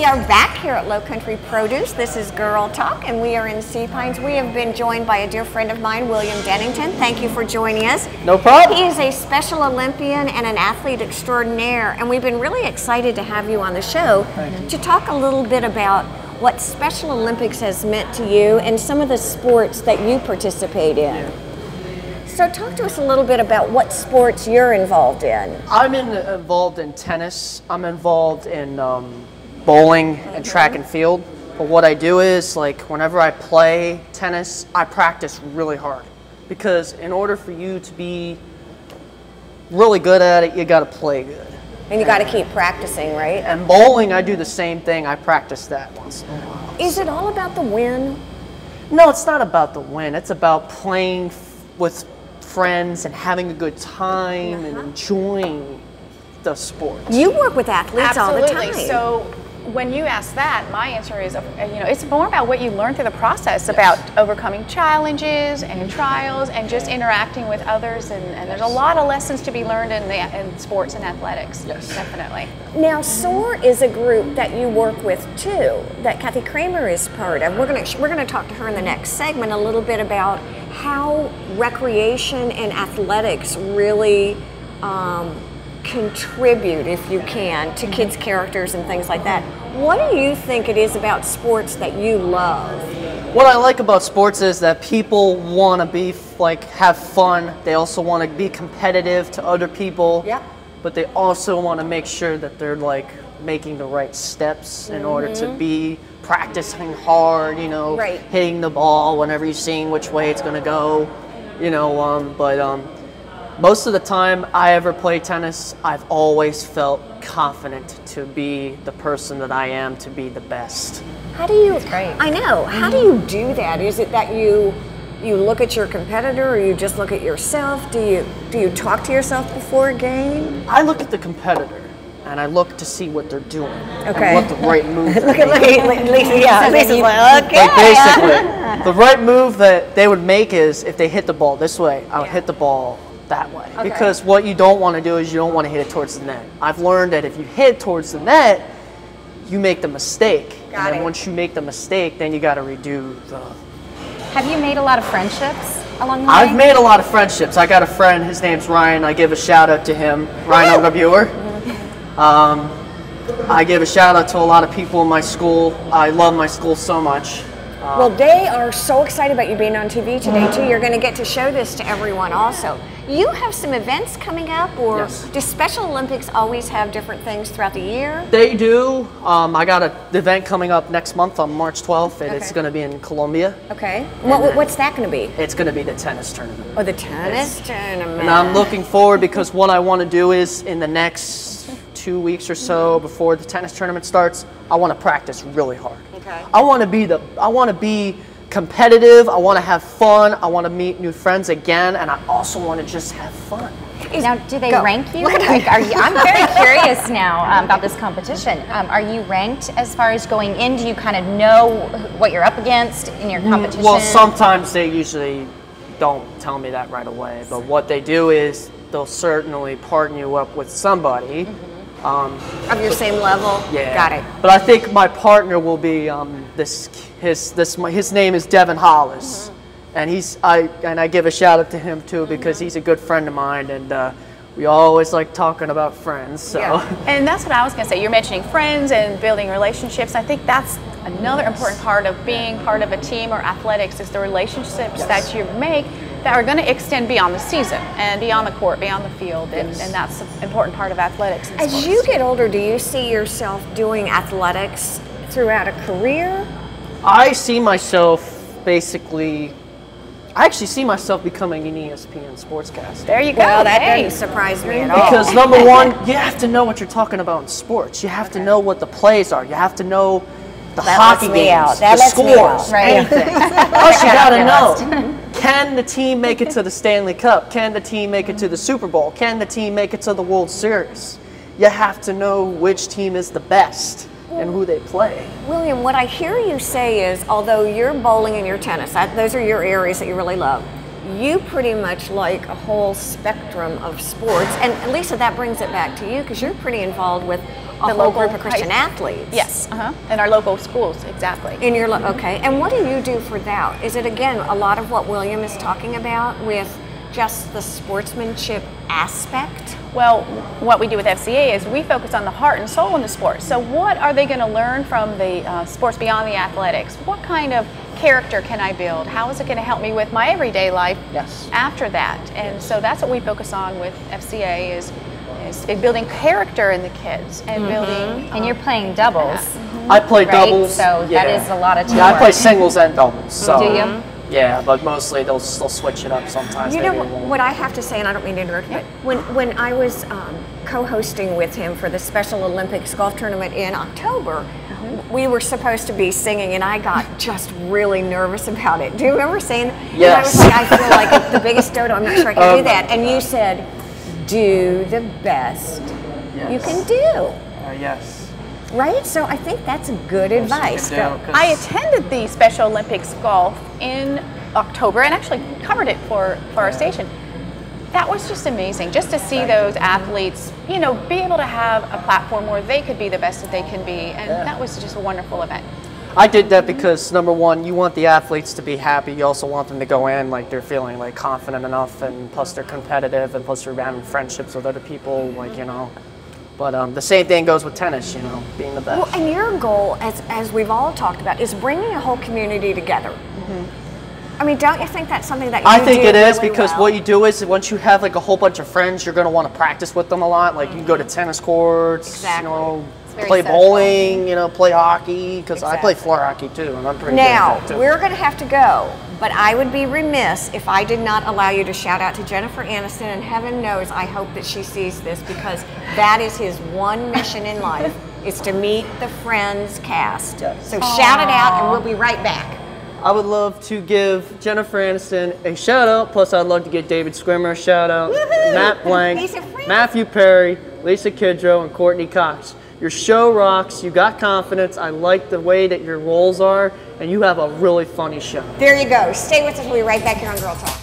We are back here at Low Country Produce. This is Girl Talk, and we are in Sea Pines. We have been joined by a dear friend of mine, William Dennington. Thank you for joining us. No problem. He is a Special Olympian and an athlete extraordinaire, and we've been really excited to have you on the show to talk a little bit about what Special Olympics has meant to you and some of the sports that you participate in. So talk to us a little bit about what sports you're involved in. I'm involved in tennis. I'm involved in bowling and track and field. But what I do is, like, whenever I play tennis, I practice really hard. Because in order for you to be really good at it, you got to play good. And you got to keep practicing, right? And bowling, I do the same thing. I practice that once in a while. Is it all about the win? No, it's not about the win. It's about playing with friends and having a good time and enjoying the sport. You work with athletes all the time. So when you ask that, my answer is, it's more about what you learn through the process, about overcoming challenges and trials and just interacting with others. And there's a lot of lessons to be learned in sports and athletics. Yes. Definitely. Now, SOAR is a group that you work with too, that Kathy Kramer is part of. We're gonna talk to her in the next segment a little bit about how recreation and athletics really contribute, if you can, to kids' characters and things like that. What do you think it is about sports that you love? What I like about sports is that people want to be, like, have fun. They also want to be competitive to other people. Yep. But they also want to make sure that they're, like, making the right steps in order to be practicing hard, you know, hitting the ball whenever you're seeing which way it's going to go, you know, most of the time I ever play tennis, I've always felt confident to be the person that I am, to be the best. How do you, That's great. I know, how do you do that? Is it that you look at your competitor, or you just look at yourself? Do you talk to yourself before a game? I look at the competitor and I look to see what they're doing and Okay. what the right move Look at Lisa, yeah. So Lisa's you- like, okay. Like, basically, the right move that they would make is if they hit the ball this way, I would hit the ball that way. Okay. Because what you don't want to do is you don't want to hit it towards the net. I've learned that if you hit towards the net, you make the mistake. Got and then it. once you make the mistake, then you got to redo the... Have you made a lot of friendships along the way? I've made a lot of friendships. I got a friend, his name's Ryan. I give a shout out to him, Ryan Ogabure. I give a shout out to a lot of people in my school. I love my school so much. Well, they are so excited about you being on TV today, too. You're going to get to show this to everyone also. You have some events coming up, or Yes. do Special Olympics always have different things throughout the year? They do. I got an event coming up next month on March 12th, and it's going to be in Colombia. Okay. then- What's that going to be? It's going to be the tennis tournament. Oh, the tennis tournament. And I'm looking forward, because what I want to do is in the next 2 weeks or so before the tennis tournament starts, I want to practice really hard. Okay. I want to be competitive. I want to have fun. I want to meet new friends again, and I also want to just have fun. Now, do they Go. rank you? Like, I'm very curious now about this competition. Are you ranked as far as going in? Do you kind of know what you're up against in your competition? Well, sometimes they usually don't tell me that right away, but what they do is they'll certainly partner you up with somebody. Of your same level? Yeah. Got it. But I think my partner will be his name is Devin Hollis, and I give a shout out to him too, because he's a good friend of mine, and we always like talking about friends. So. Yeah. And that's what I was going to say. You're mentioning friends and building relationships. I think that's another important part of being part of a team or athletics, is the relationships that you make that are going to extend beyond the season and beyond the court, beyond the field, and that's an important part of athletics. And As sports. you get older, do you see yourself doing athletics throughout a career? I see myself I actually see myself becoming an ESPN sportscaster. There you go. Well, that Hey. doesn't surprise me at all. Because number one, you have to know what you're talking about in sports. You have to know what the plays are. You have to know the hockey lets me games, out. That the lets me out. scores, Right. anything. Plus, you gotta know: can the team make it to the Stanley Cup? Can the team make it to the Super Bowl? Can the team make it to the World Series? You have to know which team is the best and who they play. William, what I hear you say is, although you're bowling and you're tennis, those are your areas that you really love, you pretty much like a whole spectrum of sports. And Lisa, that brings it back to you because you're pretty involved with a whole group of Christian athletes. Yes, in our local schools, exactly. In your okay, and what do you do for that? Is it again a lot of what William is talking about with just the sportsmanship aspect? Well, what we do with FCA is we focus on the heart and soul in the sport. So what are they going to learn from the sports beyond the athletics? What kind of character can I build? How is it going to help me with my everyday life after that? And so that's what we focus on with FCA is building character in the kids and building. And you're playing doubles. I play doubles. So that is a lot of teamwork. Yeah, I play singles and doubles. So. Do you? Yeah, but mostly they'll switch it up sometimes. You know what I have to say, and I don't mean to interrupt, but when I was co-hosting with him for the Special Olympics golf tournament in October, we were supposed to be singing, and I got just really nervous about it. Do you remember saying? Yes. And I was like, I feel like the biggest dodo. I'm not sure I can do that. And you said, "Do the best you can do." Yes. Right? So I think that's good advice. I attended the Special Olympics golf in October and actually covered it for our station. That was just amazing, just to see those athletes, you know, be able to have a platform where they could be the best that they can be, and that was just a wonderful event. I did that because, number one, you want the athletes to be happy. You also want them to go in like they're feeling like confident enough, and plus they're competitive, and plus they're having friendships with other people, like, you know. But the same thing goes with tennis, you know, being the best. Well, and your goal, as we've all talked about, is bringing a whole community together. I mean, don't you think that's something that you I think do it is really because well? what you do is once you have like a whole bunch of friends, you're going to want to practice with them a lot. Like you can go to tennis courts, you know, play bowling, you know, play hockey, because I play floor hockey too, and I'm pretty good at that too. We're going to have to go, but I would be remiss if I did not allow you to shout out to Jennifer Aniston, and heaven knows I hope that she sees this because that is his one mission in life, is to meet the Friends cast. So shout it out, and we'll be right back. I would love to give Jennifer Aniston a shout out, plus I'd love to get David Swimmer a shout out, Matt Blank, Matthew Perry, Lisa Kidrow, and Courtney Cox. Your show rocks, you got confidence, I like the way that your roles are, and you have a really funny show. There you go. Stay with us, we'll be right back here on Girl Talk.